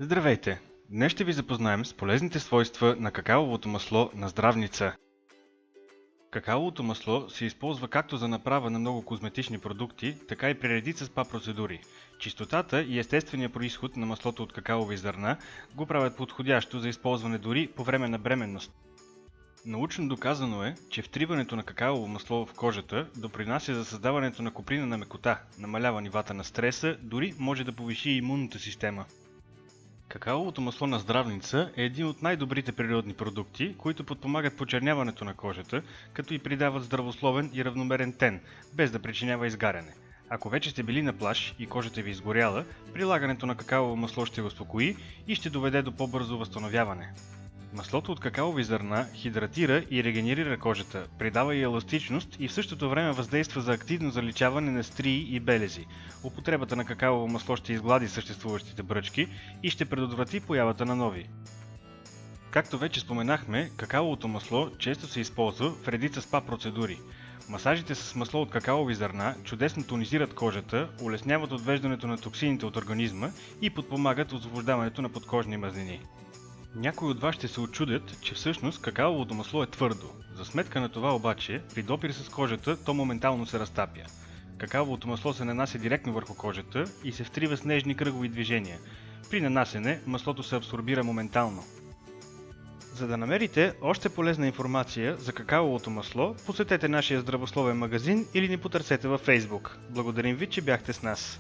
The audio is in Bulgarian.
Здравейте! Днес ще ви запознаем с полезните свойства на какаовото масло на здравница. Какаовото масло се използва както за направа на много козметични продукти, така и при редица спа процедури. Чистотата и естествения произход на маслото от какаови зърна го правят подходящо за използване дори по време на бременност. Научно доказано е, че втриването на какаово масло в кожата допринася за създаването на купринена мекота, намалява нивата на стреса, дори може да повиши имунната система. Какаовото масло на здравница е един от най-добрите природни продукти, които подпомагат почерняването на кожата, като и придават здравословен и равномерен тен, без да причинява изгаряне. Ако вече сте били на плаж и кожата ви изгоряла, прилагането на какаово масло ще го успокои и ще доведе до по-бързо възстановяване. Маслото от какаови зърна хидратира и регенерира кожата, придава и еластичност и в същото време въздейства за активно заличаване на стрии и белези. Употребата на какаово масло ще изглади съществуващите бръчки и ще предотврати появата на нови. Както вече споменахме, какаовото масло често се използва в редица спа процедури. Масажите с масло от какаови зърна чудесно тонизират кожата, улесняват отвеждането на токсините от организма и подпомагат освобождаването на подкожни мазнини. Някои от вас ще се учудят, че всъщност какаовото масло е твърдо. За сметка на това обаче, при допир с кожата, то моментално се разтапя. Какаовото масло се нанася директно върху кожата и се втрива с нежни кръгови движения. При нанасене, маслото се абсорбира моментално. За да намерите още полезна информация за какаовото масло, посетете нашия здравословен магазин или ни потърсете във Facebook. Благодарим ви, че бяхте с нас!